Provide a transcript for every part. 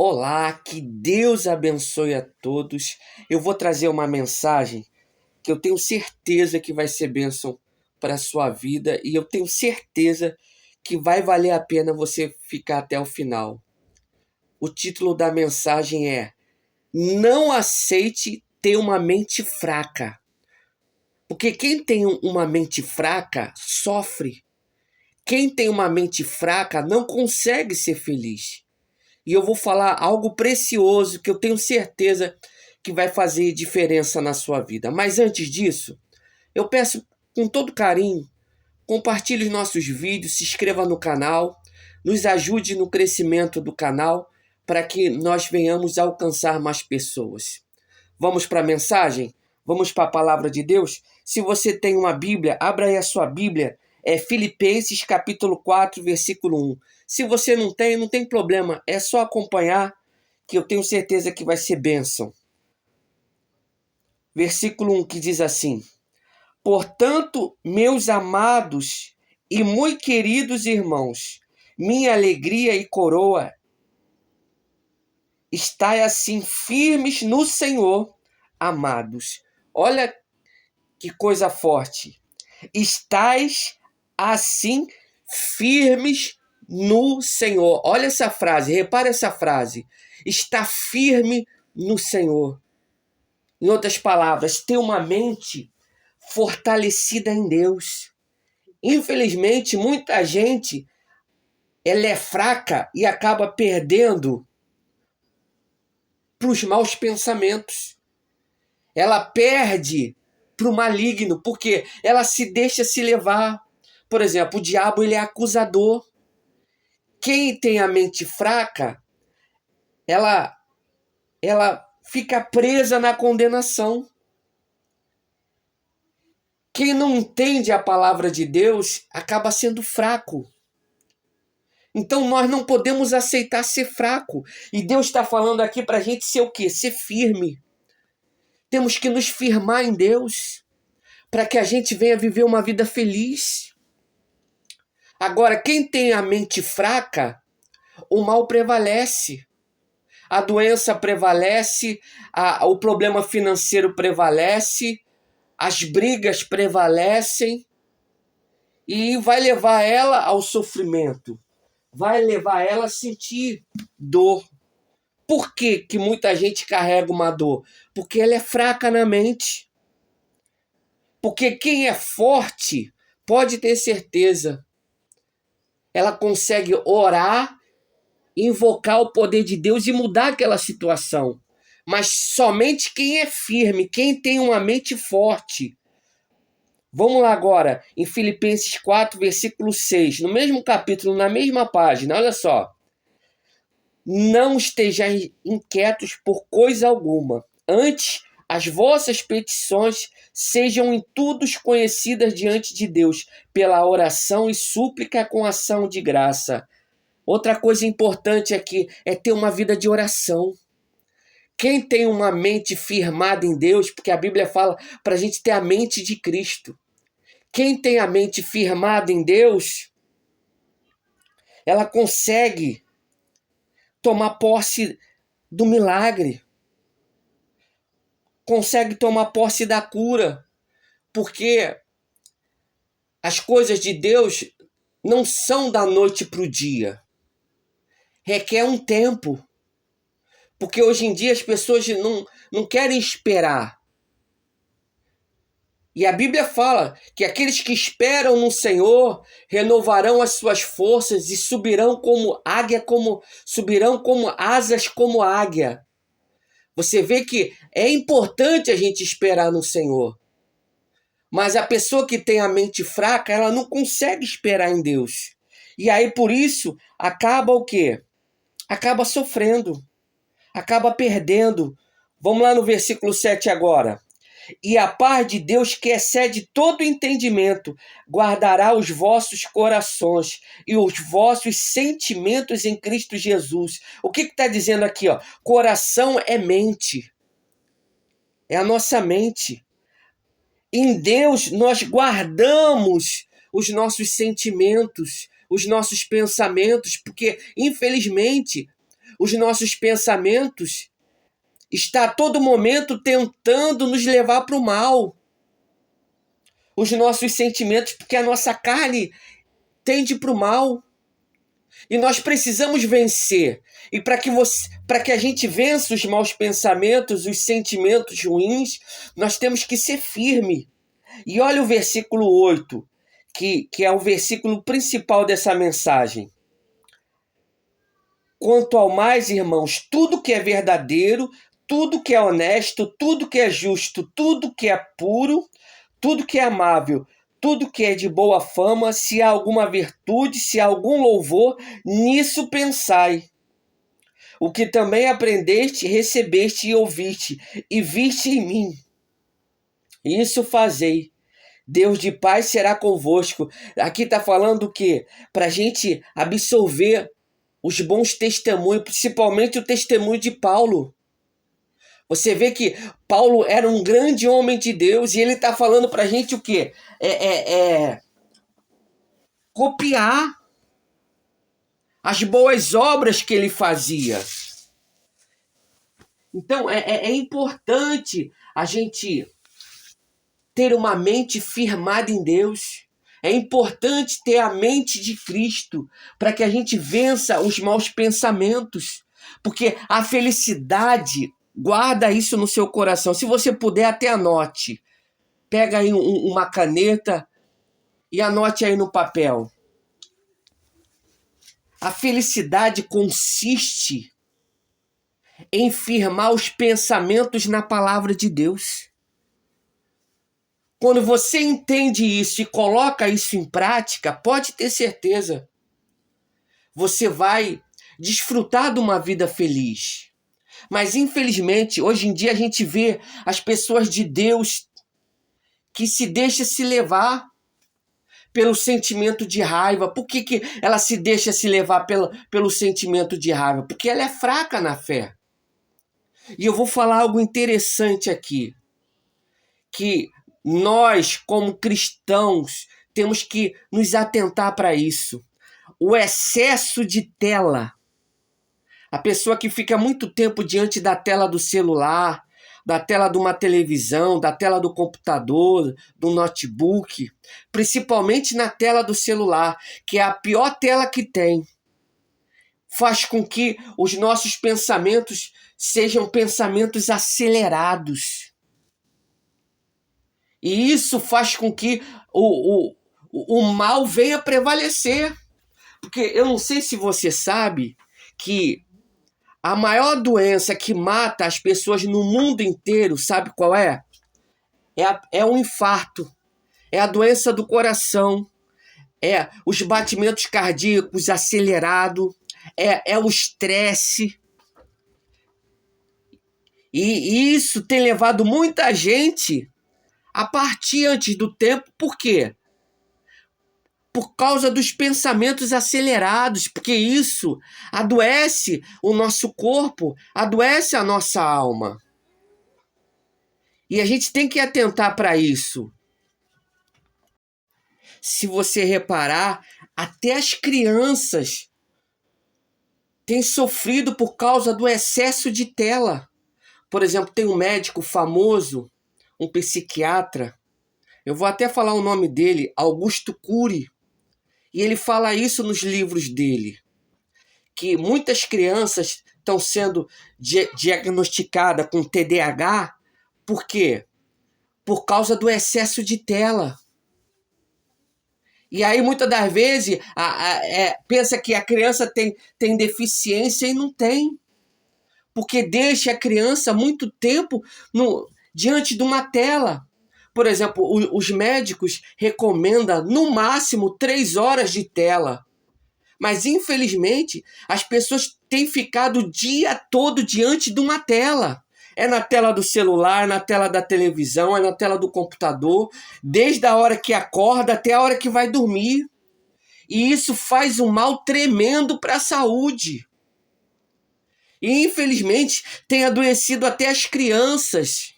Olá, que Deus abençoe a todos. Eu vou trazer uma mensagem que eu tenho certeza que vai ser bênção para a sua vida e eu tenho certeza que vai valer a pena você ficar até o final. O título da mensagem é: Não aceite ter uma mente fraca. Porque quem tem uma mente fraca sofre. Quem tem uma mente fraca não consegue ser feliz. E eu vou falar algo precioso que eu tenho certeza que vai fazer diferença na sua vida. Mas antes disso, eu peço com todo carinho, compartilhe os nossos vídeos, se inscreva no canal, nos ajude no crescimento do canal para que nós venhamos alcançar mais pessoas. Vamos para a mensagem? Vamos para a palavra de Deus? Se você tem uma Bíblia, abra aí a sua Bíblia. É Filipenses capítulo 4, versículo 1. Se você não tem problema. É só acompanhar que eu tenho certeza que vai ser bênção. Versículo 1 que diz assim: Portanto, meus amados e muito queridos irmãos, minha alegria e coroa, estai assim firmes no Senhor, amados. Olha que coisa forte. Estais assim firmes no Senhor. Olha essa frase, repara essa frase. Está firme no Senhor. Em outras palavras, ter uma mente fortalecida em Deus. Infelizmente, muita gente ela é fraca e acaba perdendo para os maus pensamentos. Ela perde para o maligno, porque ela se deixa se levar. Por exemplo, o diabo ele é acusador. Quem tem a mente fraca, ela fica presa na condenação. Quem não entende a palavra de Deus acaba sendo fraco. Então nós não podemos aceitar ser fraco. E Deus está falando aqui para a gente ser o quê? Ser firme. Temos que nos firmar em Deus para que a gente venha viver uma vida feliz. Agora, quem tem a mente fraca, o mal prevalece. A doença prevalece, o problema financeiro prevalece, as brigas prevalecem e vai levar ela ao sofrimento. Vai levar ela a sentir dor. Por que que muita gente carrega uma dor? Porque ela é fraca na mente. Porque quem é forte, pode ter certeza, ela consegue orar, invocar o poder de Deus e mudar aquela situação. Mas somente quem é firme, quem tem uma mente forte. Vamos lá agora, em Filipenses 4, versículo 6, no mesmo capítulo, na mesma página, olha só. Não estejais inquietos por coisa alguma. Antes, as vossas petições sejam em tudo conhecidas diante de Deus, pela oração e súplica com ação de graça. Outra coisa importante aqui é ter uma vida de oração. Quem tem uma mente firmada em Deus, porque a Bíblia fala para a gente ter a mente de Cristo. Quem tem a mente firmada em Deus, ela consegue tomar posse do milagre. Consegue tomar posse da cura. Porque as coisas de Deus não são da noite para o dia. Requer um tempo. Porque hoje em dia as pessoas não querem esperar. E a Bíblia fala que aqueles que esperam no Senhor renovarão as suas forças e subirão como águia, subirão como asas como águia. Você vê que é importante a gente esperar no Senhor. Mas a pessoa que tem a mente fraca, ela não consegue esperar em Deus. E aí por isso acaba o quê? Acaba sofrendo. Acaba perdendo. Vamos lá no versículo 7 agora. E a paz de Deus, que excede todo entendimento, guardará os vossos corações e os vossos sentimentos em Cristo Jesus. O que está dizendo aqui? Ó? Coração é mente. É a nossa mente. Em Deus nós guardamos os nossos sentimentos, os nossos pensamentos, porque, infelizmente, os nossos pensamentos está a todo momento tentando nos levar para o mal. Os nossos sentimentos, porque a nossa carne tende para o mal. E nós precisamos vencer. E para que a gente vença os maus pensamentos, os sentimentos ruins, nós temos que ser firme. E olha o versículo 8, que é o versículo principal dessa mensagem. Quanto ao mais, irmãos, tudo que é verdadeiro, tudo que é honesto, tudo que é justo, tudo que é puro, tudo que é amável, tudo que é de boa fama, se há alguma virtude, se há algum louvor, nisso pensai. O que também aprendeste, recebeste e ouviste, e viste em mim. Isso fazei. Deus de paz será convosco. Aqui está falando o quê? Para a gente absorver os bons testemunhos, principalmente o testemunho de Paulo. Você vê que Paulo era um grande homem de Deus e ele está falando para a gente o quê? Copiar as boas obras que ele fazia. Então, é importante a gente ter uma mente firmada em Deus. É importante ter a mente de Cristo para que a gente vença os maus pensamentos. Porque a felicidade, guarda isso no seu coração. Se você puder, até anote. Pega aí uma caneta e anote aí no papel. A felicidade consiste em firmar os pensamentos na palavra de Deus. Quando você entende isso e coloca isso em prática, pode ter certeza, você vai desfrutar de uma vida feliz. Mas infelizmente, hoje em dia a gente vê as pessoas de Deus que se deixam se levar pelo sentimento de raiva. Por que ela se deixa se levar pelo sentimento de raiva? Porque ela é fraca na fé. E eu vou falar algo interessante aqui, que nós, como cristãos, temos que nos atentar para isso. O excesso de tela. A pessoa que fica muito tempo diante da tela do celular, da tela de uma televisão, da tela do computador, do notebook, principalmente na tela do celular, que é a pior tela que tem, faz com que os nossos pensamentos sejam pensamentos acelerados. E isso faz com que o mal venha prevalecer. Porque eu não sei se você sabe que a maior doença que mata as pessoas no mundo inteiro, sabe qual é? É o infarto, é a doença do coração, é os batimentos cardíacos acelerados, é o estresse. E isso tem levado muita gente a partir antes do tempo. Por quê? Por causa dos pensamentos acelerados, porque isso adoece o nosso corpo, adoece a nossa alma. E a gente tem que atentar para isso. Se você reparar, até as crianças têm sofrido por causa do excesso de tela. Por exemplo, tem um médico famoso, um psiquiatra, eu vou até falar o nome dele, Augusto Cury, e ele fala isso nos livros dele, que muitas crianças estão sendo diagnosticadas com TDAH. Por quê? Por causa do excesso de tela. E aí, muitas das vezes, pensa que a criança tem deficiência e não tem. Porque deixa a criança muito tempo diante de uma tela. Por exemplo, os médicos recomendam no máximo 3 horas de tela. Mas, infelizmente, as pessoas têm ficado o dia todo diante de uma tela. É na tela do celular, na tela da televisão, é na tela do computador, desde a hora que acorda até a hora que vai dormir. E isso faz um mal tremendo para a saúde. E, infelizmente, tem adoecido até as crianças.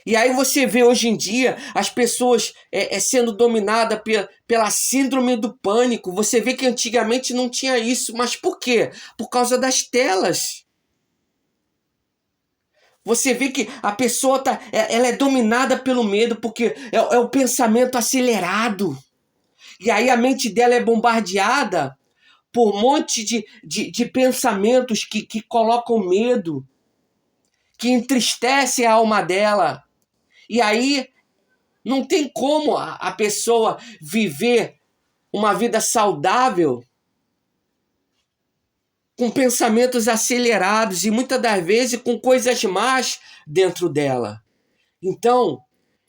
E aí você vê hoje em dia as pessoas sendo dominadas pela síndrome do pânico. Você vê que antigamente não tinha isso. Mas por quê? Por causa das telas. Você vê que a pessoa ela é dominada pelo medo, porque é o pensamento acelerado. E aí a mente dela é bombardeada por um monte de pensamentos que colocam medo, que entristecem a alma dela. E aí não tem como a pessoa viver uma vida saudável com pensamentos acelerados e muitas das vezes com coisas más dentro dela. Então,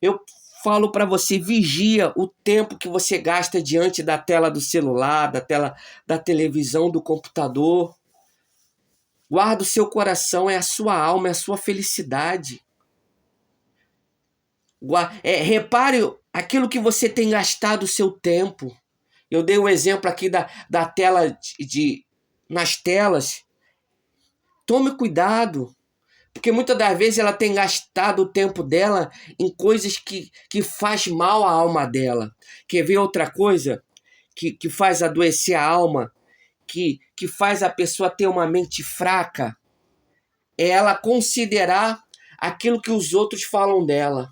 eu falo para você, vigia o tempo que você gasta diante da tela do celular, da tela da televisão, do computador. Guarda o seu coração, é a sua alma, é a sua felicidade. Repare aquilo que você tem gastado o seu tempo. Eu dei um exemplo aqui da tela nas telas. Tome cuidado, porque muitas das vezes ela tem gastado o tempo dela em coisas que faz mal à alma dela. Quer ver outra coisa que faz adoecer a alma, que faz a pessoa ter uma mente fraca? É ela considerar aquilo que os outros falam dela.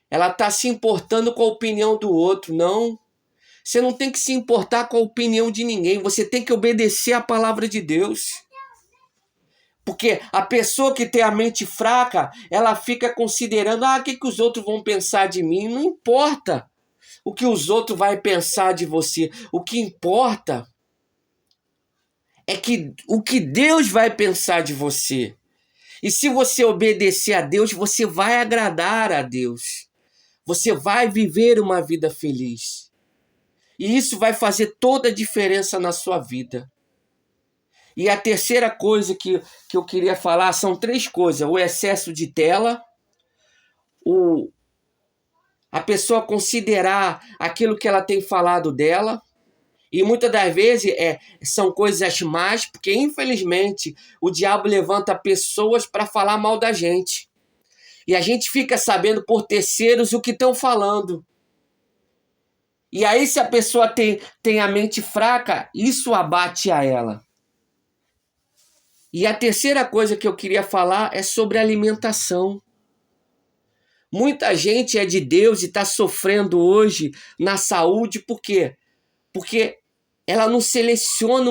Ela está se importando com a opinião do outro. Não. Você não tem que se importar com a opinião de ninguém. Você tem que obedecer à palavra de Deus. Porque a pessoa que tem a mente fraca, ela fica considerando, o que os outros vão pensar de mim? Não importa o que os outros vão pensar de você. O que importa é o que Deus vai pensar de você. E se você obedecer a Deus, você vai agradar a Deus. Você vai viver uma vida feliz. E isso vai fazer toda a diferença na sua vida. E a terceira coisa que eu queria falar são 3 coisas. O excesso de tela, a pessoa considerar aquilo que ela tem falado dela. E muitas das vezes são coisas más, porque infelizmente o diabo levanta pessoas para falar mal da gente. E a gente fica sabendo por terceiros o que estão falando. E aí, se a pessoa tem a mente fraca, isso abate a ela. E a terceira coisa que eu queria falar é sobre alimentação. Muita gente é de Deus e está sofrendo hoje na saúde, por quê? Porque ela não seleciona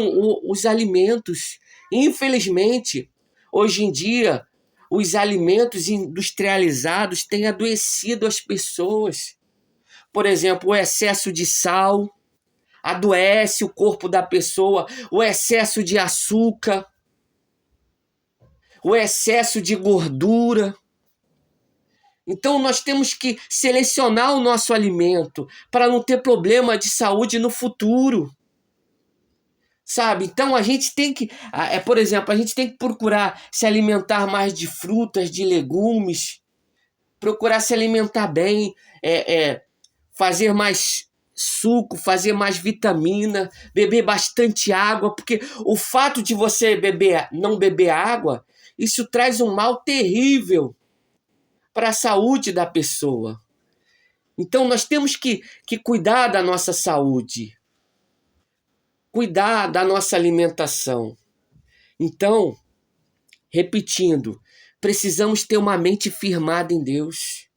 os alimentos. Infelizmente, hoje em dia, os alimentos industrializados têm adoecido as pessoas. Por exemplo, o excesso de sal adoece o corpo da pessoa, o excesso de açúcar, o excesso de gordura. Então nós temos que selecionar o nosso alimento para não ter problema de saúde no futuro. Sabe? Então a gente tem que, por exemplo, a gente tem que procurar se alimentar mais de frutas, de legumes, procurar se alimentar bem, fazer mais suco, fazer mais vitamina, beber bastante água, porque o fato de você não beber água, isso traz um mal terrível para a saúde da pessoa. Então nós temos que cuidar da nossa saúde, cuidar da nossa alimentação. Então, repetindo, precisamos ter uma mente firmada em Deus,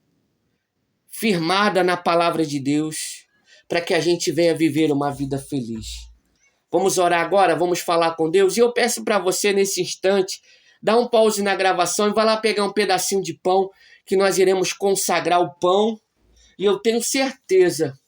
firmada na palavra de Deus, para que a gente venha viver uma vida feliz. Vamos orar agora? Vamos falar com Deus? E eu peço para você, nesse instante, dá um pause na gravação e vai lá pegar um pedacinho de pão, que nós iremos consagrar o pão. E eu tenho certeza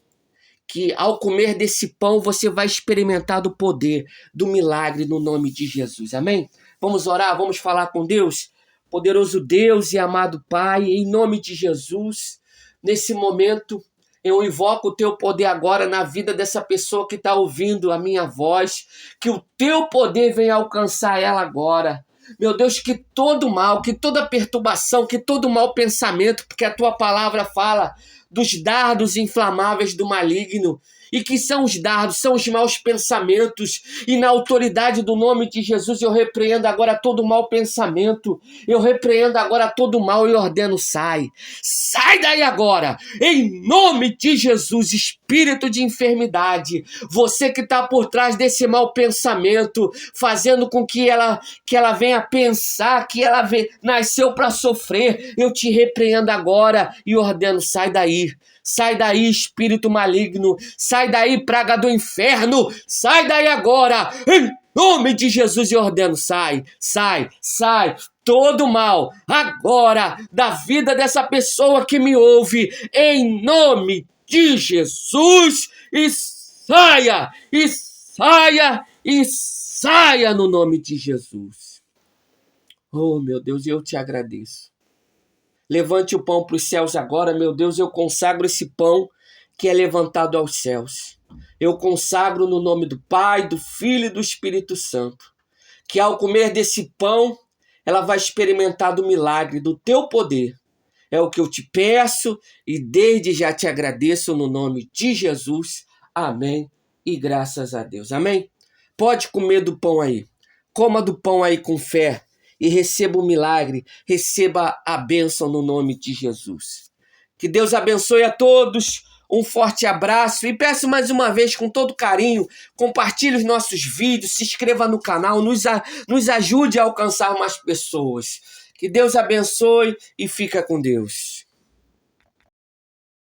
que ao comer desse pão você vai experimentar do poder, do milagre no nome de Jesus. Amém? Vamos orar, vamos falar com Deus? Poderoso Deus e amado Pai, em nome de Jesus, nesse momento eu invoco o teu poder agora na vida dessa pessoa que está ouvindo a minha voz, que o teu poder venha alcançar ela agora. Meu Deus, que todo mal, que toda perturbação, que todo mau pensamento, porque a tua palavra fala dos dardos inflamáveis do maligno, e que são os dardos, são os maus pensamentos, e na autoridade do nome de Jesus eu repreendo agora todo mau pensamento, eu repreendo agora todo mal e ordeno, sai daí agora, em nome de Jesus. Espírito de enfermidade, você que está por trás desse mau pensamento, fazendo com que ela venha pensar que ela nasceu para sofrer, eu te repreendo agora e ordeno, sai daí, espírito maligno, sai daí, praga do inferno, sai daí agora, em nome de Jesus, eu ordeno, sai, todo mal, agora, da vida dessa pessoa que me ouve, em nome de Jesus, e saia no nome de Jesus. Oh, meu Deus, eu te agradeço. Levante o pão para os céus agora, meu Deus, eu consagro esse pão que é levantado aos céus. Eu consagro no nome do Pai, do Filho e do Espírito Santo, que ao comer desse pão, ela vai experimentar do milagre, do teu poder. É o que eu te peço e desde já te agradeço no nome de Jesus. Amém e graças a Deus. Amém? Pode comer do pão aí. Coma do pão aí com fé e receba o milagre, receba a bênção no nome de Jesus. Que Deus abençoe a todos. Um forte abraço e peço mais uma vez com todo carinho, compartilhe os nossos vídeos, se inscreva no canal, nos ajude a alcançar mais pessoas. Que Deus abençoe e fica com Deus.